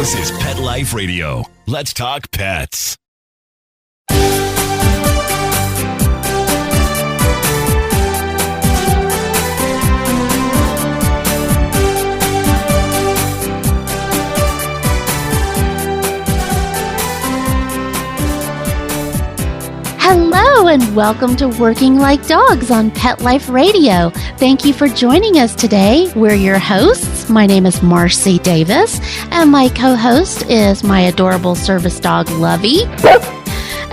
This is Pet Life Radio. Let's talk pets. Hello and welcome to Working Like Dogs on Pet Life Radio. Thank you for joining us today. We're your hosts. My name is Marcie Davis, and my co-host is my adorable service dog, Lovey.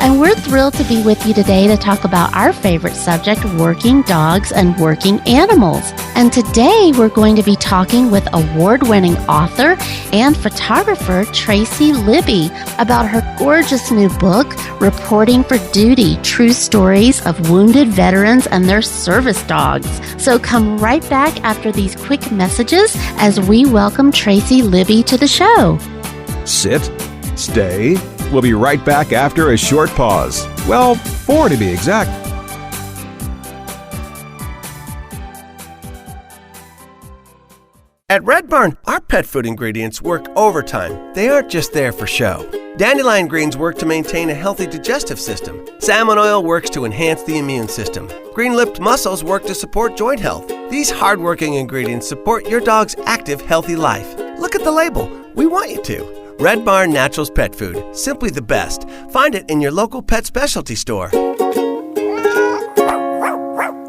And we're thrilled to be with you today to talk about our favorite subject, working dogs and working animals. And today we're going to be talking with award-winning author and photographer Tracy Libby about her gorgeous new book, Reporting for Duty, True Stories of Wounded Veterans and Their Service Dogs. So come right back after these quick messages as we welcome Tracy Libby to the show. Sit, stay. We'll be right back after a short pause. Well, 4 to be exact. At Red Barn, our pet food ingredients work overtime. They aren't just there for show. Dandelion greens work to maintain a healthy digestive system. Salmon oil works to enhance the immune system. Green-lipped mussels work to support joint health. These hard-working ingredients support your dog's active, healthy life. Look at the label. We want you to. Red Barn Naturals Pet Food. Simply the best. Find it in your local pet specialty store.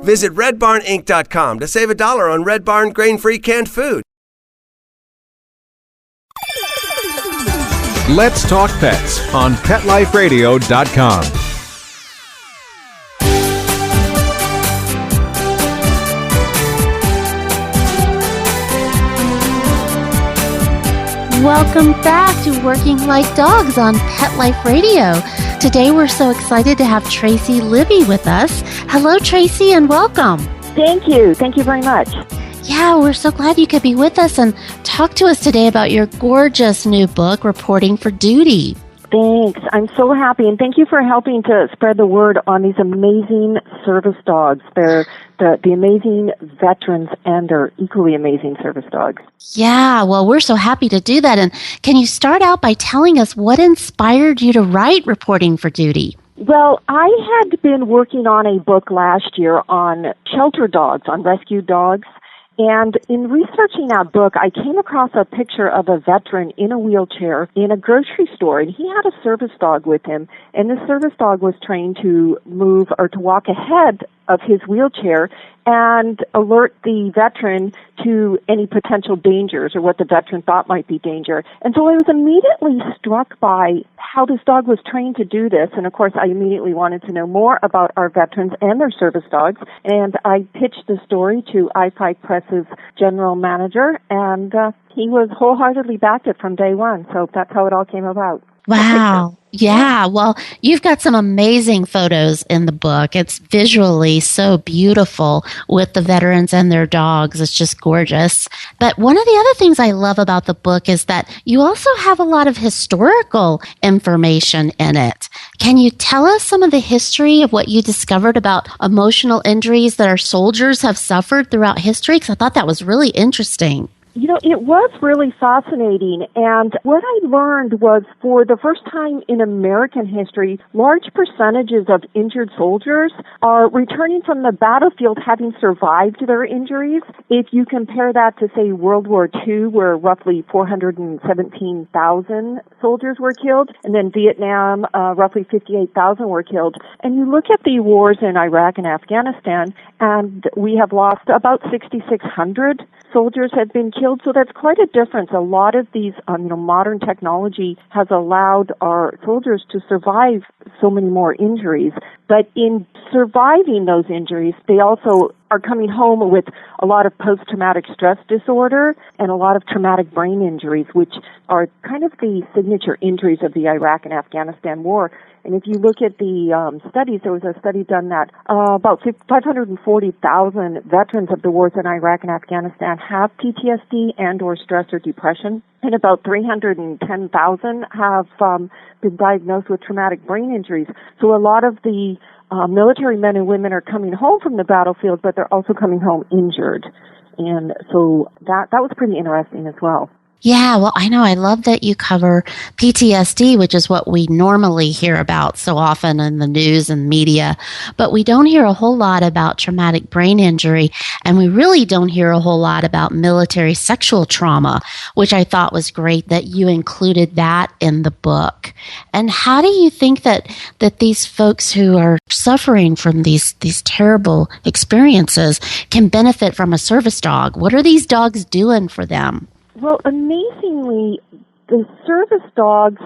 Visit redbarninc.com to save $1 on Red Barn grain-free canned food. Let's talk pets on PetLifeRadio.com. Welcome back to Working Like Dogs on Pet Life Radio. Today we're so excited to have Tracy Libby with us. Hello, Tracy, and welcome. Thank you. Thank you very much. Yeah, we're so glad you could be with us and talk to us today about your gorgeous new book, Reporting for Duty. Thanks. I'm so happy, and thank you for helping to spread the word on these amazing service dogs. They're the amazing veterans and their equally amazing service dogs. Yeah, well, we're so happy to do that. And can you start out by telling us what inspired you to write Reporting for Duty? Well, I had been working on a book last year on shelter dogs, on rescued dogs. And in researching that book, I came across a picture of a veteran in a wheelchair in a grocery store, and he had a service dog with him, and the service dog was trained to move or to walk ahead of his wheelchair and alert the veteran to any potential dangers or what the veteran thought might be danger. And so I was immediately struck by how this dog was trained to do this. And of course, I immediately wanted to know more about our veterans and their service dogs. And I pitched the story to i5 Press's general manager, and he was wholeheartedly backed it from day one. So that's how it all came about. Wow. Yeah. Well, you've got some amazing photos in the book. It's visually so beautiful with the veterans and their dogs. It's just gorgeous. But one of the other things I love about the book is that you also have a lot of historical information in it. Can you tell us some of the history of what you discovered about emotional injuries that our soldiers have suffered throughout history? Because I thought that was really interesting. You know, it was really fascinating, and what I learned was for the first time in American history, large percentages of injured soldiers are returning from the battlefield having survived their injuries. If you compare that to, say, World War II, where roughly 417,000 soldiers were killed, and then Vietnam, roughly 58,000 were killed. And you look at the wars in Iraq and Afghanistan, and we have lost about 6,600 soldiers have been killed, so that's quite a difference. A lot of these, modern technology has allowed our soldiers to survive so many more injuries. But in surviving those injuries, they also are coming home with a lot of post-traumatic stress disorder and a lot of traumatic brain injuries, which are kind of the signature injuries of the Iraq and Afghanistan war. And if you look at the studies, there was a study done that about 540,000 veterans of the wars in Iraq and Afghanistan have PTSD and or stress or depression, and about 310,000 have been diagnosed with traumatic brain injuries. So a lot of the military men and women are coming home from the battlefield, but they're also coming home injured. And so that was pretty interesting as well. Yeah, well, I know. I love that you cover PTSD, which is what we normally hear about so often in the news and media, but we don't hear a whole lot about traumatic brain injury, and we really don't hear a whole lot about military sexual trauma, which I thought was great that you included that in the book. And how do you think that these folks who are suffering from these terrible experiences can benefit from a service dog? What are these dogs doing for them? Well, amazingly, the service dogs,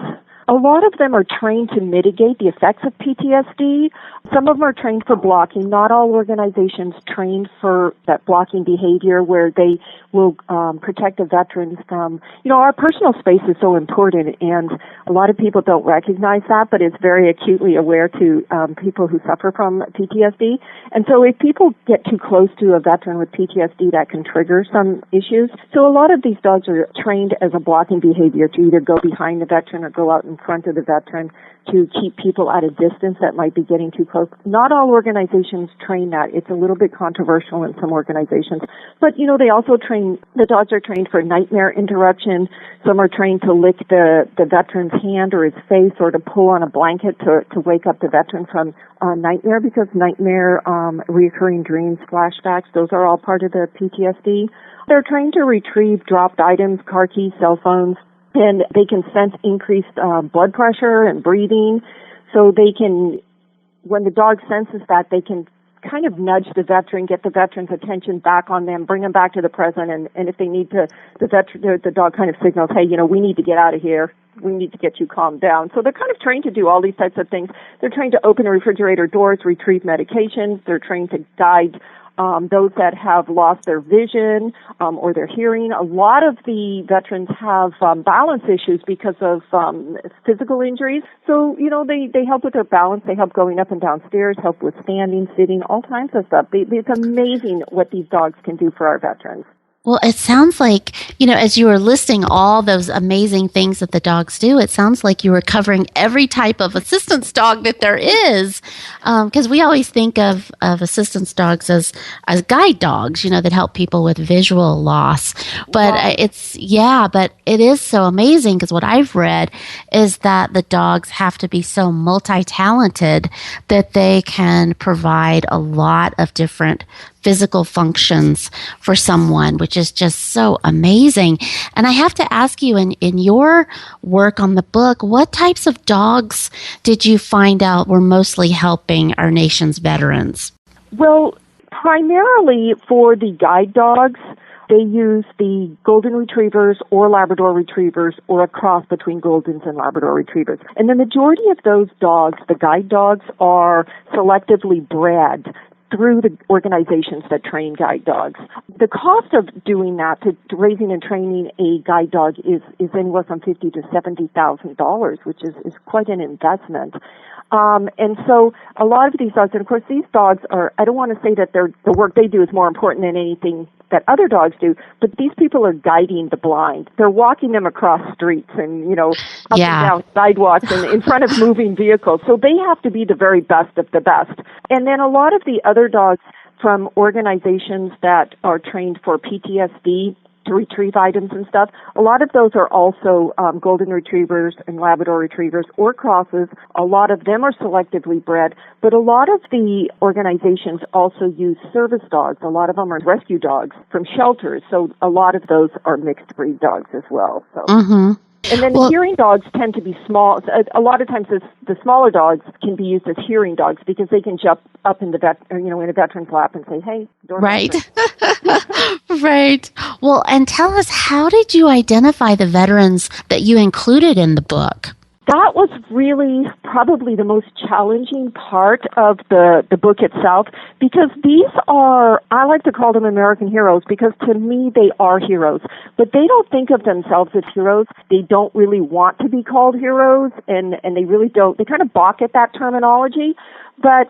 a lot of them are trained to mitigate the effects of PTSD. Some of them are trained for blocking. Not all organizations train for that blocking behavior where they will protect the veterans from, our personal space is so important, and a lot of people don't recognize that, but it's very acutely aware to people who suffer from PTSD. And so if people get too close to a veteran with PTSD, that can trigger some issues. So a lot of these dogs are trained as a blocking behavior to either go behind the veteran or go out in front of the veteran to keep people at a distance that might be getting too close. Not all organizations train that. It's a little bit controversial in some organizations. But, they also train, the dogs are trained for nightmare interruption. Some are trained to lick the veteran's hand or his face or to pull on a blanket to wake up the veteran from nightmare, because nightmare, recurring dreams, flashbacks, those are all part of the PTSD. They're trained to retrieve dropped items, car keys, cell phones, and they can sense increased blood pressure and breathing. So they can, when the dog senses that, they can kind of nudge the veteran, get the veteran's attention back on them, bring them back to the present, and if they need to, the dog kind of signals, hey, we need to get out of here. We need to get you calmed down. So they're kind of trained to do all these types of things. They're trained to open refrigerator doors, retrieve medications. They're trained to guide those that have lost their vision or their hearing. A lot of the veterans have balance issues because of physical injuries. So, they help with their balance. They help going up and down stairs, help with standing, sitting, all kinds of stuff. It's amazing what these dogs can do for our veterans. Well, it sounds like, as you were listing all those amazing things that the dogs do, it sounds like you were covering every type of assistance dog that there is. Because we always think of assistance dogs as guide dogs, that help people with visual loss. But but it is so amazing, because what I've read is that the dogs have to be so multi-talented that they can provide a lot of different physical functions for someone, which is just so amazing. And I have to ask you, in your work on the book, what types of dogs did you find out were mostly helping our nation's veterans? Well, primarily for the guide dogs, they use the golden retrievers or Labrador retrievers, or a cross between goldens and Labrador retrievers. And the majority of those dogs, the guide dogs, are selectively bred through the organizations that train guide dogs. The cost of doing that, to raising and training a guide dog, is anywhere from $50,000 to $70,000, which is quite an investment. And so a lot of these dogs, and of course these dogs are, I don't want to say that the work they do is more important than anything that other dogs do, but these people are guiding the blind. They're walking them across streets and, up and down sidewalks and in front of moving vehicles. So they have to be the very best of the best. And then a lot of the other dogs from organizations that are trained for PTSD, to retrieve items and stuff, a lot of those are also golden retrievers and Labrador retrievers or crosses. A lot of them are selectively bred, but a lot of the organizations also use service dogs. A lot of them are rescue dogs from shelters, so a lot of those are mixed breed dogs as well. So. Mm-hmm. And then the hearing dogs tend to be small. A lot of times the smaller dogs can be used as hearing dogs because they can jump up in in a veteran's lap and say, hey, door right. Right. Well, and tell us, how did you identify the veterans that you included in the book? That was really probably the most challenging part of the book itself, because these are, I like to call them American heroes, because to me they are heroes, but they don't think of themselves as heroes. They don't really want to be called heroes, and they really don't. They kind of balk at that terminology, but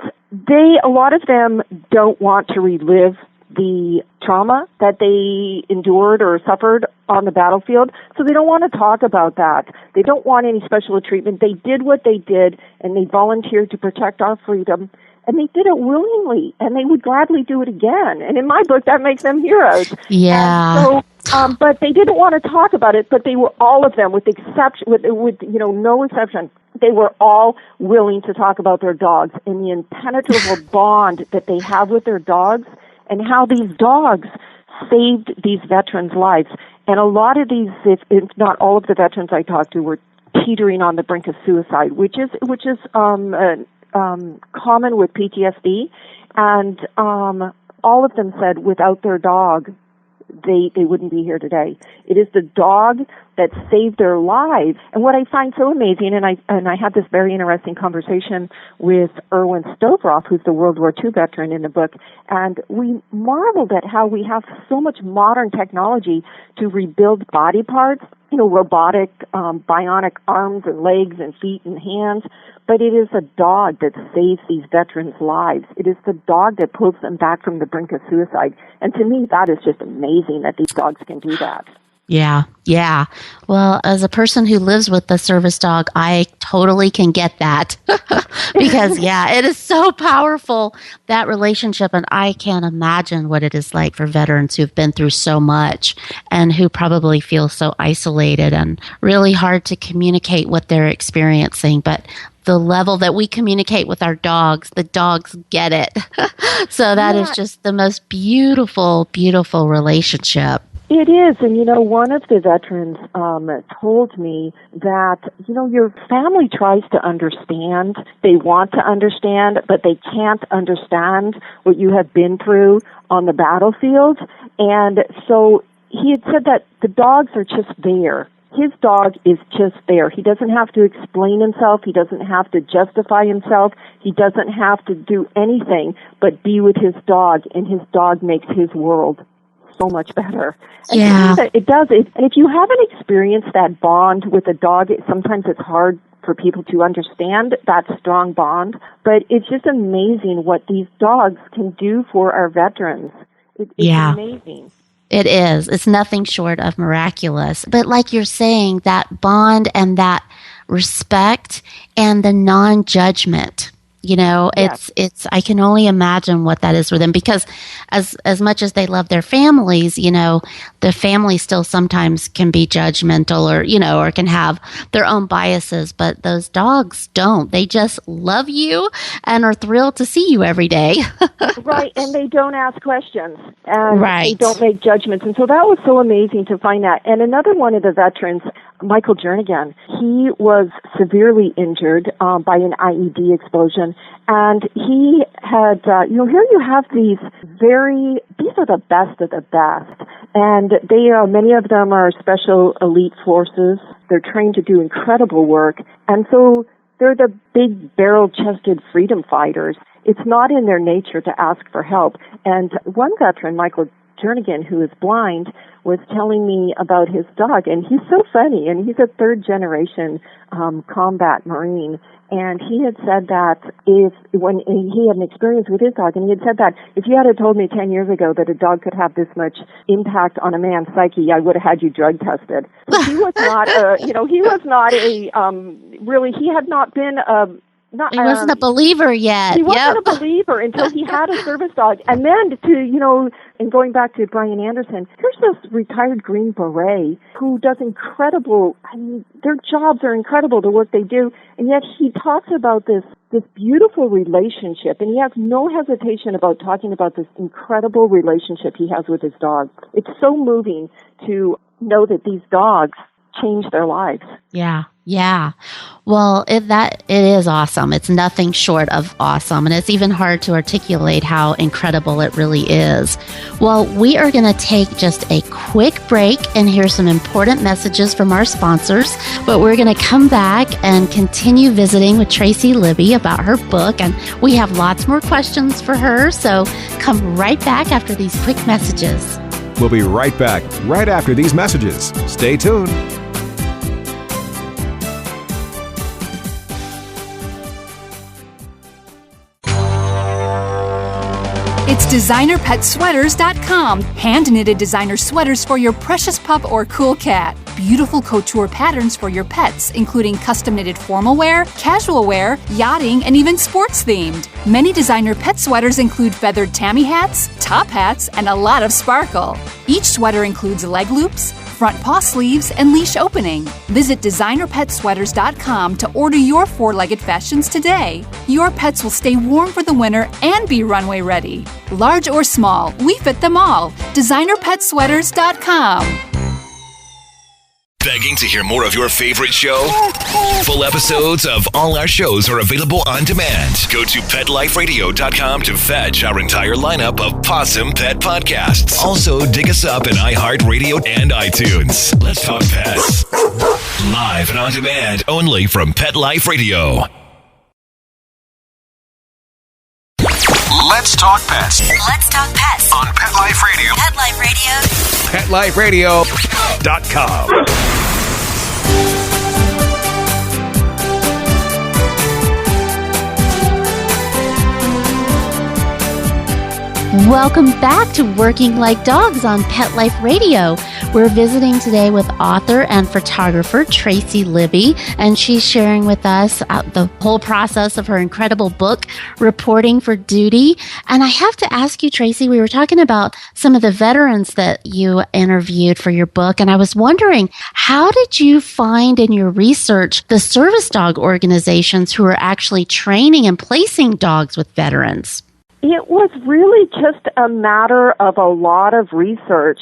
a lot of them don't want to relive the trauma that they endured or suffered on the battlefield, so they don't want to talk about that. They don't want any special treatment. They did what they did, and they volunteered to protect our freedom, and they did it willingly, and they would gladly do it again. And in my book, that makes them heroes. Yeah. So But they didn't want to talk about it, but they were, all of them, with no exception, they were all willing to talk about their dogs and the impenetrable bond that they have with their dogs and how these dogs saved these veterans' lives. And a lot of these, if not all of the veterans I talked to, were teetering on the brink of suicide, which is common with PTSD. And all of them said without their dog, they wouldn't be here today. It is the dog that saved their lives. And what I find so amazing, and I had this very interesting conversation with Erwin Stovroff, who's the World War II veteran in the book, and we marveled at how we have so much modern technology to rebuild body parts, robotic, bionic arms and legs and feet and hands, but it is a dog that saves these veterans' lives. It is the dog that pulls them back from the brink of suicide. And to me, that is just amazing that these dogs can do that. Yeah. Well, as a person who lives with the service dog, I totally can get that because, it is so powerful, that relationship. And I can't imagine what it is like for veterans who've been through so much and who probably feel so isolated and really hard to communicate what they're experiencing. But the level that we communicate with our dogs, the dogs get it. So that is just the most beautiful, beautiful relationship. It is, and one of the veterans told me that, your family tries to understand, they want to understand, but they can't understand what you have been through on the battlefield. And so he had said that the dogs are just there. His dog is just there. He doesn't have to explain himself. He doesn't have to justify himself. He doesn't have to do anything but be with his dog, and his dog makes his world so much better. And it does. And if you haven't experienced that bond with a dog, sometimes it's hard for people to understand that strong bond. But it's just amazing what these dogs can do for our veterans. It's amazing. It is. It's nothing short of miraculous. But like you're saying, that bond and that respect and the non-judgment, it's, I can only imagine what that is for them, because as much as they love their families, the family still sometimes can be judgmental or can have their own biases, but those dogs don't. They just love you and are thrilled to see you every day. Right. And they don't ask questions, and right. They don't make judgments. And so that was so amazing to find that. And another one of the veterans, Michael Jernigan, he was severely injured by an IED explosion, and he had, here you have these are the best of the best, and they, many of them are special elite forces. They're trained to do incredible work, and so they're the big barrel-chested freedom fighters. It's not in their nature to ask for help. And one veteran, Michael Jernigan, who is blind, was telling me about his dog, and he's so funny, and he's a third-generation combat Marine, and he had said that when he had an experience with his dog, and he had said that if you had told me 10 years ago that a dog could have this much impact on a man's psyche, I would have had you drug tested. So he was not he had not been he wasn't a believer yet. He wasn't a believer until he had a service dog. And then and going back to Brian Anderson, here's this retired Green Beret who does incredible, their jobs are incredible, the work they do, and yet he talks about this beautiful relationship, and he has no hesitation about talking about this incredible relationship he has with his dog. It's so moving to know that these dogs change their lives. Yeah. Well, it is awesome. It's nothing short of awesome. And it's even hard to articulate how incredible it really is. Well, we are going to take just a quick break and hear some important messages from our sponsors. But we're going to come back and continue visiting with Tracy Libby about her book. And we have lots more questions for her. So come right back after these quick messages. We'll be right back right after these messages. Stay tuned. It's designerpetsweaters.com. Hand-knitted designer sweaters for your precious pup or cool cat. beautiful couture patterns for your pets, including custom-knitted formal wear, casual wear, yachting, and even sports-themed. Many designer pet sweaters include feathered tammy hats, top hats, and a lot of sparkle. Each sweater includes leg loops, front paw sleeves, and leash opening. Visit designerpetsweaters.com to order your four-legged fashions today. Your pets will stay warm for the winter and be runway ready. Large or small, we fit them all. designerpetsweaters.com. Begging to hear more of your favorite show? Full episodes of all our shows are available on demand. Go to PetLifeRadio.com to fetch our entire lineup of Possum Pet podcasts. Also, dig us up in iHeartRadio and iTunes. Let's Talk Pets. Live and on demand only from Pet Life Radio. Let's Talk Pets Let's Talk Pets on Pet Life Radio. Pet Life Radio. PetLifeRadio.com. Welcome back to Working Like Dogs on Pet Life Radio. We're visiting today with author and photographer Tracy Libby, and she's sharing with us the whole process of her incredible book, Reporting for Duty. And I have to ask you, Tracy, we were talking about some of the veterans that you interviewed for your book, and I was wondering, how did you find in your research the service dog organizations who are actually training and placing dogs with veterans? It was really just a matter of a lot of research.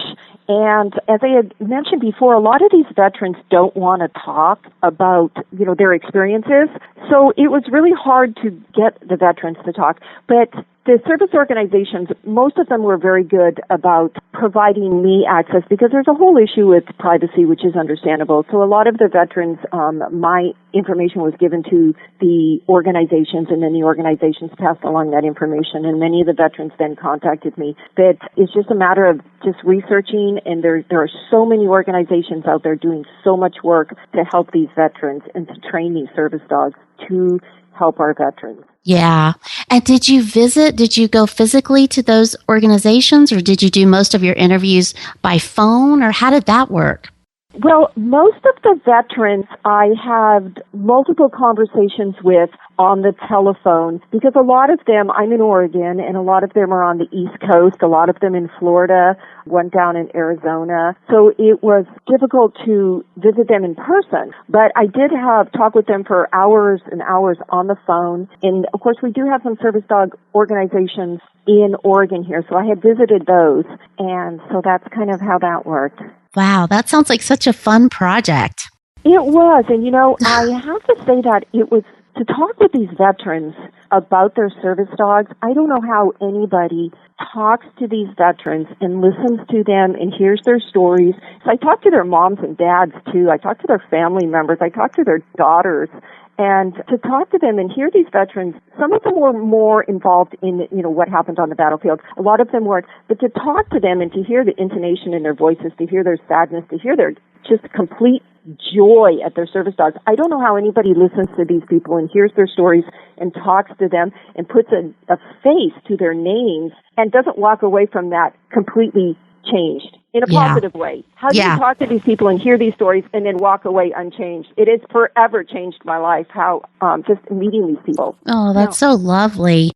And as I had mentioned before, a lot of these veterans don't want to talk about, their experiences. So it was really hard to get the veterans to talk. But the service organizations, most of them were very good about providing me access because there's a whole issue with privacy, which is understandable. So a lot of the veterans, my information was given to the organizations, and then the organizations passed along that information, and many of the veterans then contacted me. But it's just a matter of just researching, and there are so many organizations out there doing so much work to help these veterans and to train these service dogs to help our veterans. Yeah. And did you go physically to those organizations, or did you do most of your interviews by phone, or how did that work? Well, most of the veterans I had multiple conversations with on the telephone because a lot of them, I'm in Oregon, and a lot of them are on the East Coast, a lot of them in Florida, one down in Arizona. So it was difficult to visit them in person. But I did talk with them for hours and hours on the phone. And of course, we do have some service dog organizations in Oregon here. So I had visited those. And so that's kind of how that worked. Wow, that sounds like such a fun project. It was. And, I have to say that it was to talk with these veterans about their service dogs. I don't know how anybody talks to these veterans and listens to them and hears their stories. So I talked to their moms and dads, too. I talked to their family members. I talked to their daughters. And to talk to them and hear these veterans, some of them were more involved in, what happened on the battlefield. A lot of them weren't. But to talk to them and to hear the intonation in their voices, to hear their sadness, to hear their just complete joy at their service dogs. I don't know how anybody listens to these people and hears their stories and talks to them and puts a face to their names and doesn't walk away from that completely changed in a positive way. How do you talk to these people and hear these stories and then walk away unchanged? It has forever changed my life, how just meeting these people. Oh, that's so lovely.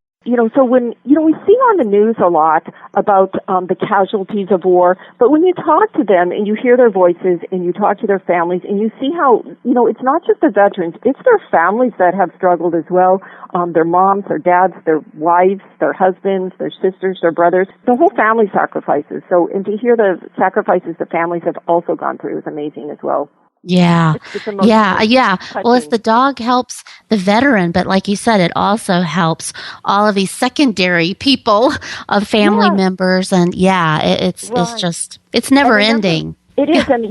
So when, we see on the news a lot about the casualties of war, but when you talk to them and you hear their voices and you talk to their families and you see how, it's not just the veterans, it's their families that have struggled as well, their moms, their dads, their wives, their husbands, their sisters, their brothers, the whole family sacrifices. So, and to hear the sacrifices the families have also gone through is amazing as well. Yeah. Yeah. Touching. Well, it's the dog helps the veteran, but like you said, it also helps all of these secondary people of family members. And it's never ending. It is. And,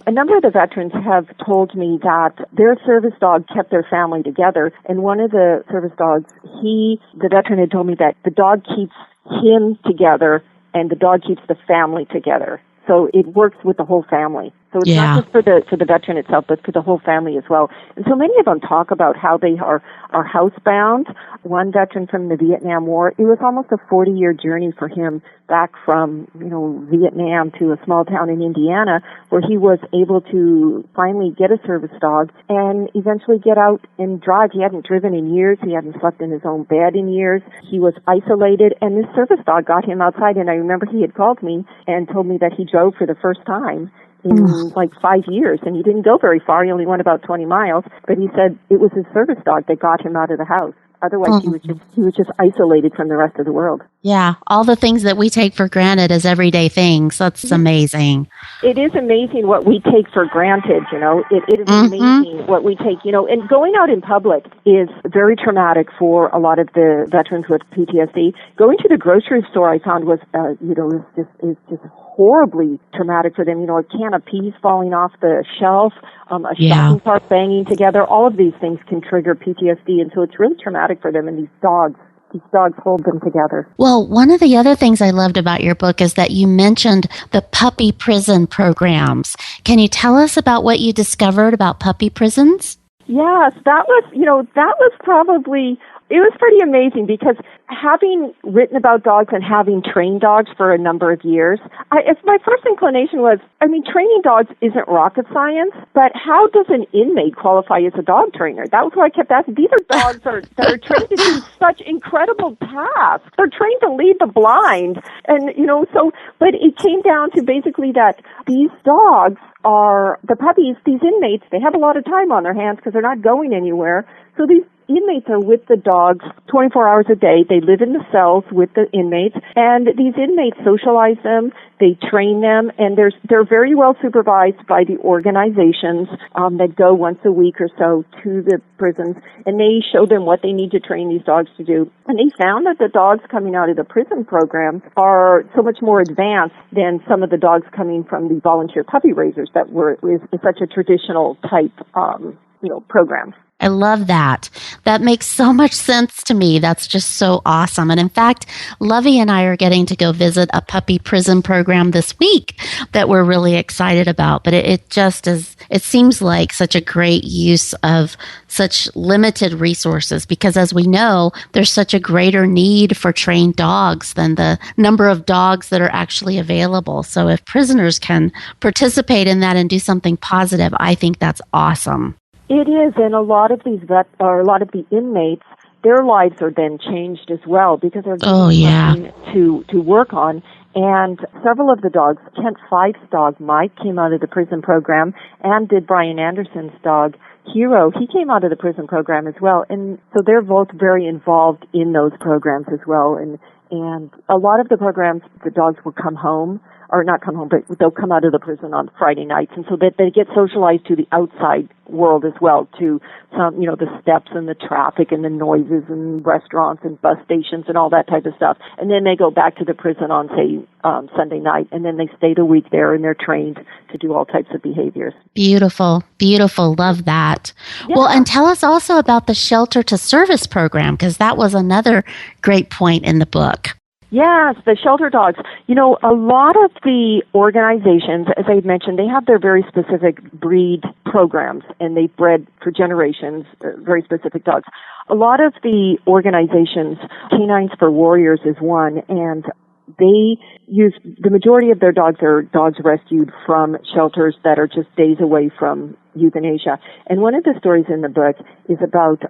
a number of the veterans have told me that their service dog kept their family together. And one of the service dogs, the veteran had told me that the dog keeps him together and the dog keeps the family together. So it works with the whole family. So it's not just for the veteran itself, but for the whole family as well. And so many of them talk about how they are housebound. One veteran from the Vietnam War, it was almost a 40-year journey for him back from, Vietnam to a small town in Indiana, where he was able to finally get a service dog and eventually get out and drive. He hadn't driven in years. He hadn't slept in his own bed in years. He was isolated, and this service dog got him outside. And I remember he had called me and told me that he drove for the first time in like 5 years, and he didn't go very far. He only went about 20 miles, but he said it was his service dog that got him out of the house. Otherwise, he was just isolated from the rest of the world. Yeah, all the things that we take for granted as everyday things. That's amazing. It is amazing what we take for granted, It is amazing what we take, and going out in public is very traumatic for a lot of the veterans with PTSD. Going to the grocery store, I found was, is just horribly traumatic for them. A can of peas falling off the shelf, a shopping cart banging together. All of these things can trigger PTSD, and so it's really traumatic for them. And these dogs hold them together. Well, one of the other things I loved about your book is that you mentioned the puppy prison programs. Can you tell us about what you discovered about puppy prisons? Yes, that was probably... It was pretty amazing because having written about dogs and having trained dogs for a number of years, my first inclination was, training dogs isn't rocket science, but how does an inmate qualify as a dog trainer? That was what I kept asking. These are dogs that are trained to do such incredible tasks. They're trained to lead the blind. And, but it came down to basically that these dogs are, the puppies, these inmates, they have a lot of time on their hands because they're not going anywhere. So these inmates are with the dogs 24 hours a day. They live in the cells with the inmates, and these inmates socialize them, they train them, and they're very well supervised by the organizations that go once a week or so to the prisons, and they show them what they need to train these dogs to do. And they found that the dogs coming out of the prison programs are so much more advanced than some of the dogs coming from the volunteer puppy raisers that is such a traditional type program. I love that. That makes so much sense to me. That's just so awesome. And in fact, Lovey and I are getting to go visit a puppy prison program this week that we're really excited about. But it seems like such a great use of such limited resources because as we know, there's such a greater need for trained dogs than the number of dogs that are actually available. So if prisoners can participate in that and do something positive, I think that's awesome. It is, and a lot of the inmates, their lives are then changed as well because they're given something to work on. And several of the dogs, Kent Fife's dog Mike came out of the prison program, and did Brian Anderson's dog Hero. He came out of the prison program as well, and so they're both very involved in those programs as well. And a lot of the programs, the dogs will come home. Or not come home, but they'll come out of the prison on Friday nights, and so that they get socialized to the outside world as well, to some, the steps and the traffic and the noises and restaurants and bus stations and all that type of stuff. And then they go back to the prison on, say, Sunday night, and then they stay the week there, and they're trained to do all types of behaviors. Beautiful, beautiful. Love that. Yeah. Well, and tell us also about the Shelter to Service program, because that was another great point in the book. Yes, the shelter dogs. A lot of the organizations, as I mentioned, they have their very specific breed programs, and they've bred for generations very specific dogs. A lot of the organizations, Canines for Warriors is one, and they use, the majority of their dogs are dogs rescued from shelters that are just days away from euthanasia. And one of the stories in the book is about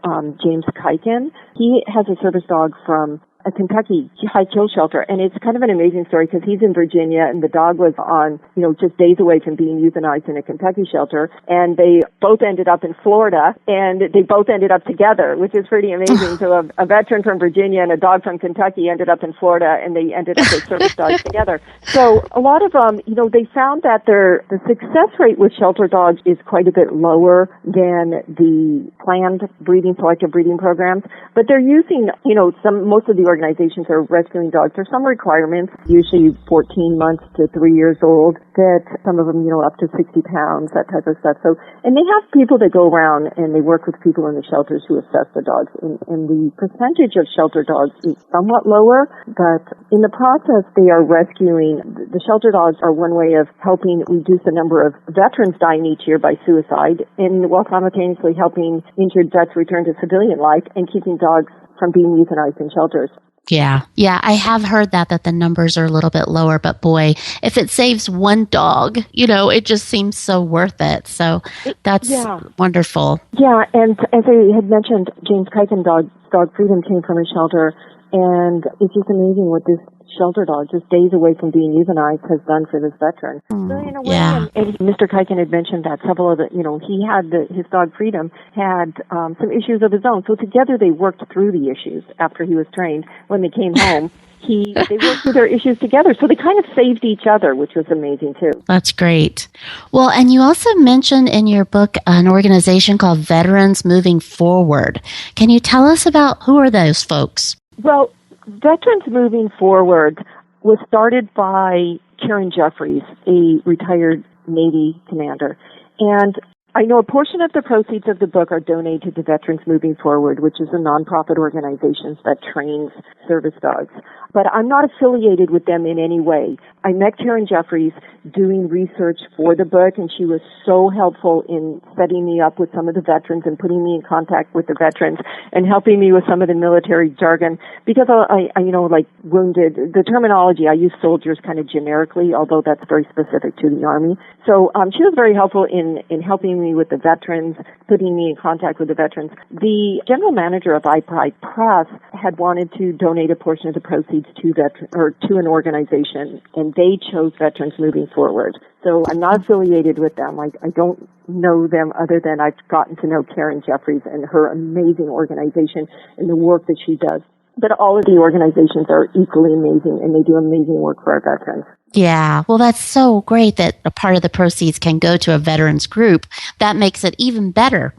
James Kiken. He has a service dog from a Kentucky high kill shelter, and it's kind of an amazing story because he's in Virginia, and the dog was on, just days away from being euthanized in a Kentucky shelter, and they both ended up in Florida, and they both ended up together, which is pretty amazing. So a veteran from Virginia and a dog from Kentucky ended up in Florida, and they ended up as service dogs together. So a lot of them, they found that the success rate with shelter dogs is quite a bit lower than the planned selective breeding programs, but they're using, most of the organizations are rescuing dogs. There's some requirements, usually 14 months to 3 years old, that some of them, up to 60 pounds, that type of stuff. So, and they have people that go around and they work with people in the shelters who assess the dogs. And the percentage of shelter dogs is somewhat lower, but in the process, they are rescuing. The shelter dogs are one way of helping reduce the number of veterans dying each year by suicide, and while simultaneously helping injured vets return to civilian life and keeping dogs from being euthanized in shelters. Yeah, I have heard that the numbers are a little bit lower, but boy, if it saves one dog, it just seems so worth it. So that's wonderful. Yeah, and as I had mentioned, James Kuiken Dog Freedom came from a shelter, and it's just amazing what this shelter dog, just days away from being euthanized, has done for this veteran. So in a way, and Mr. Kuiken had mentioned that several of he had his dog Freedom had some issues of his own. So together they worked through the issues after he was trained. When they came home, they worked through their issues together. So they kind of saved each other, which was amazing too. That's great. Well, and you also mentioned in your book an organization called Veterans Moving Forward. Can you tell us about who are those folks? Well, Veterans Moving Forward was started by Karen Jeffries, a retired Navy commander. And I know a portion of the proceeds of the book are donated to Veterans Moving Forward, which is a nonprofit organization that trains service dogs. But I'm not affiliated with them in any way. I met Karen Jeffries doing research for the book, and she was so helpful in setting me up with some of the veterans and putting me in contact with the veterans and helping me with some of the military jargon. Because I like wounded, the terminology, I use soldiers kind of generically, although that's very specific to the Army. So she was very helpful in helping me with the veterans, putting me in contact with the veterans. The general manager of iPride Press had wanted to donate a portion of the proceeds to an organization, and they chose Veterans Moving Forward. So I'm not affiliated with them. I don't know them other than I've gotten to know Karen Jeffries and her amazing organization and the work that she does. But all of the organizations are equally amazing, and they do amazing work for our veterans. Yeah, well, that's so great that a part of the proceeds can go to a veterans group. That makes it even better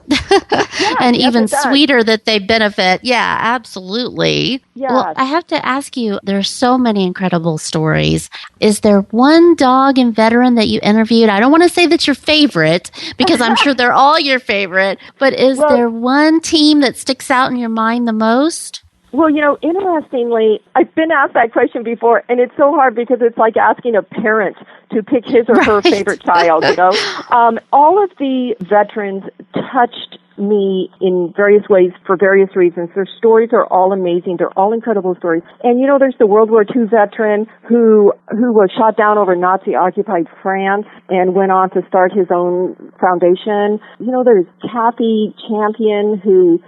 and even sweeter that they benefit. Yeah, absolutely. Yes. Well, I have to ask you, there's so many incredible stories. Is there one dog and veteran that you interviewed? I don't want to say that's your favorite because I'm sure they're all your favorite, but is there one team that sticks out in your mind the most? Well, interestingly, I've been asked that question before, and it's so hard because it's like asking a parent to pick his or her favorite child, All of the veterans touched me in various ways for various reasons. Their stories are all amazing. They're all incredible stories. And, there's the World War II veteran who was shot down over Nazi-occupied France and went on to start his own foundation. There's Kathy Champion, who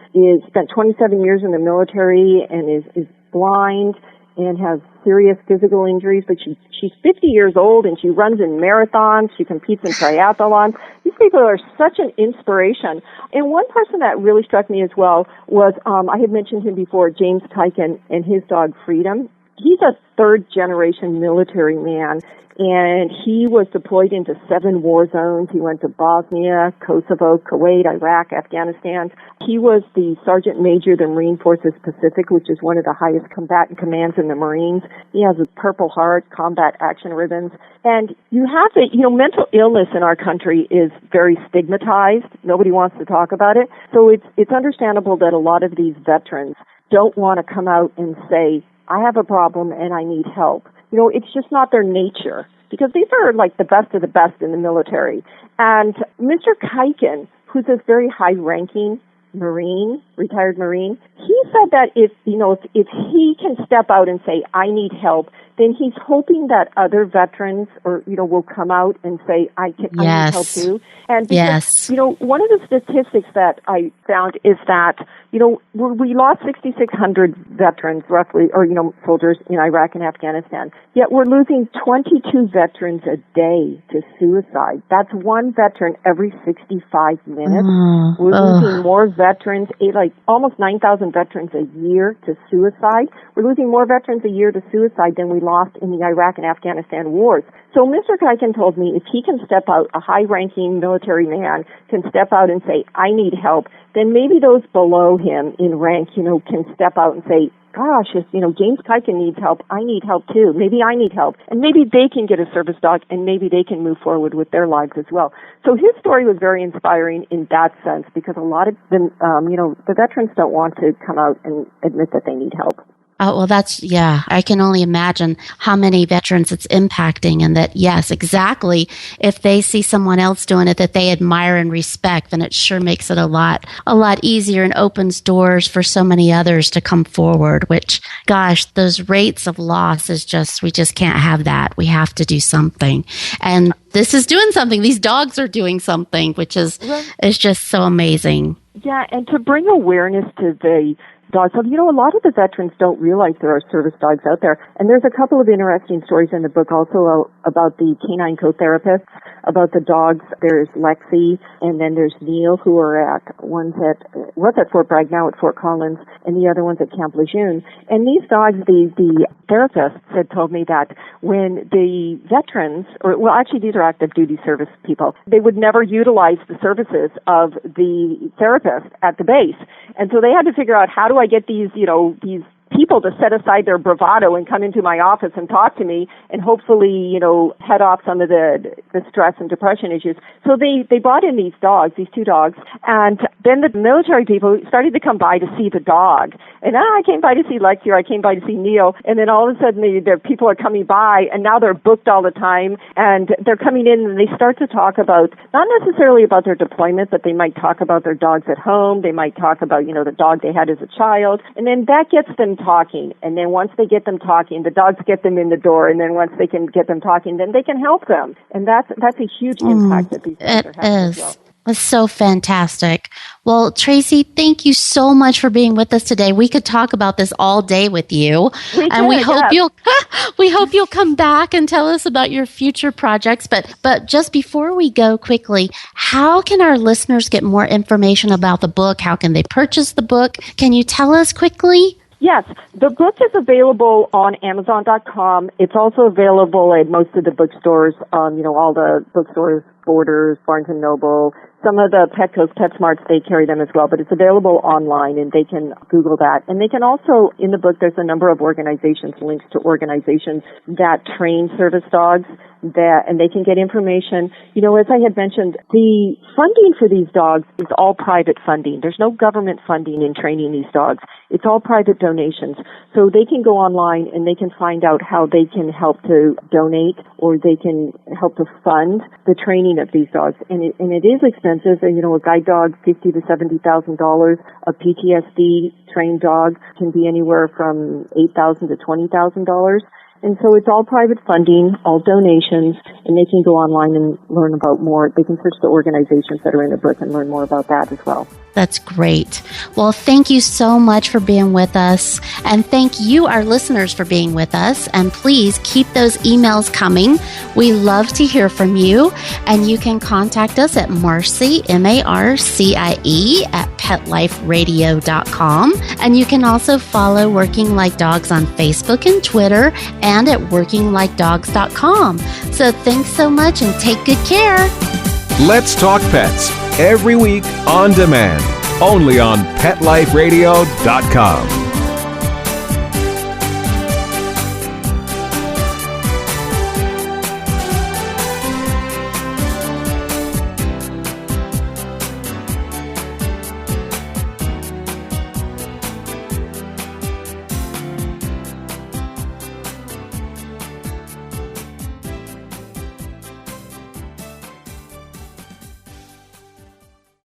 spent 27 years in the military and is blind and has serious physical injuries, but she's 50 years old and she runs in marathons. She competes in triathlons. These people are such an inspiration. And one person that really struck me as well was, I had mentioned him before, James Kuiken and his dog Freedom. He's a third-generation military man, and he was deployed into 7 war zones. He went to Bosnia, Kosovo, Kuwait, Iraq, Afghanistan. He was the Sergeant Major of the Marine Forces Pacific, which is one of the highest combatant commands in the Marines. He has a Purple Heart, combat action ribbons. And you have to, mental illness in our country is very stigmatized. Nobody wants to talk about it. So it's understandable that a lot of these veterans don't want to come out and say, I have a problem and I need help. It's just not their nature, because these are like the best of the best in the military. And Mr. Kuiken, who's a very high-ranking Marine, retired Marine, he said that if he can step out and say, I need help, then he's hoping that other veterans will come out and say, I need help too. And because, one of the statistics that I found is that, we lost 6,600 veterans roughly, or, soldiers in Iraq and Afghanistan. Yet we're losing 22 veterans a day to suicide. That's one veteran every 65 minutes. We're losing more veterans, almost 9,000 veterans a year to suicide. We're losing more veterans a year to suicide than we lost in the Iraq and Afghanistan wars. So Mr. Kuiken told me if he can step out, a high-ranking military man can step out and say, I need help, then maybe those below him in rank, can step out and say, gosh, if, James Kuiken needs help, I need help too. Maybe I need help. And maybe they can get a service dog, and maybe they can move forward with their lives as well. So his story was very inspiring in that sense, because a lot of them, the veterans don't want to come out and admit that they need help. Oh, well, I can only imagine how many veterans it's impacting, and that, yes, exactly. If they see someone else doing it that they admire and respect, then it sure makes it a lot easier and opens doors for so many others to come forward, which, gosh, those rates of loss we just can't have that. We have to do something. And this is doing something. These dogs are doing something, which is just so amazing. Yeah, and to bring awareness to the dogs. So, a lot of the veterans don't realize there are service dogs out there. And there's a couple of interesting stories in the book also about the canine co-therapists, about the dogs. There's Lexi, and then there's Neil, who was at Fort Bragg, now at Fort Collins, and the other one's at Camp Lejeune. And these dogs, the therapists had told me that when the veterans, these are active duty service people, they would never utilize the services of the therapist at the base. And so they had to figure out, how do I get these people to set aside their bravado and come into my office and talk to me and hopefully, head off some of the stress and depression issues. So they brought in these two dogs, and then the military people started to come by to see the dog. And I came by to see Lexi, or I came by to see Neil, and then all of a sudden the people are coming by, and now they're booked all the time, and they're coming in and they start to talk about, not necessarily about their deployment, but they might talk about their dogs at home. They might talk about, the dog they had as a child, and then that gets them talking. And then once they get them talking, the dogs get them in the door, and then once they can get them talking, then they can help them. And that's a huge impact that these dogs are having as well. It's so fantastic. Well, Tracy, thank you so much for being with us today. We could talk about this all day with you. We hope you'll come back and tell us about your future projects. But just before we go quickly, how can our listeners get more information about the book? How can they purchase the book? Can you tell us quickly? Yes, the book is available on Amazon.com. It's also available at most of the bookstores, all the bookstores, Borders, Barnes & Noble. Some of the Petco's, PetSmarts, they carry them as well, but it's available online, and they can Google that. And they can also, in the book, there's a number of organizations, links to organizations that train service dogs, and they can get information. As I had mentioned, the funding for these dogs is all private funding. There's no government funding in training these dogs. It's all private donations. So they can go online and they can find out how they can help to donate, or they can help to fund the training of these dogs. And it is expensive. A guide dog, $50,000 to $70,000. A PTSD trained dog can be anywhere from $8,000 to $20,000. And so it's all private funding, all donations, and they can go online and learn about more. They can search the organizations that are in the book and learn more about that as well. That's great. Well, thank you so much for being with us. And thank you, our listeners, for being with us. And please keep those emails coming. We love to hear from you. And you can contact us at Marcie, Marcie, at PetLifeRadio.com. And you can also follow Working Like Dogs on Facebook and Twitter, and at WorkingLikeDogs.com. So thanks so much, and take good care. Let's Talk Pets, every week on demand, only on PetLifeRadio.com.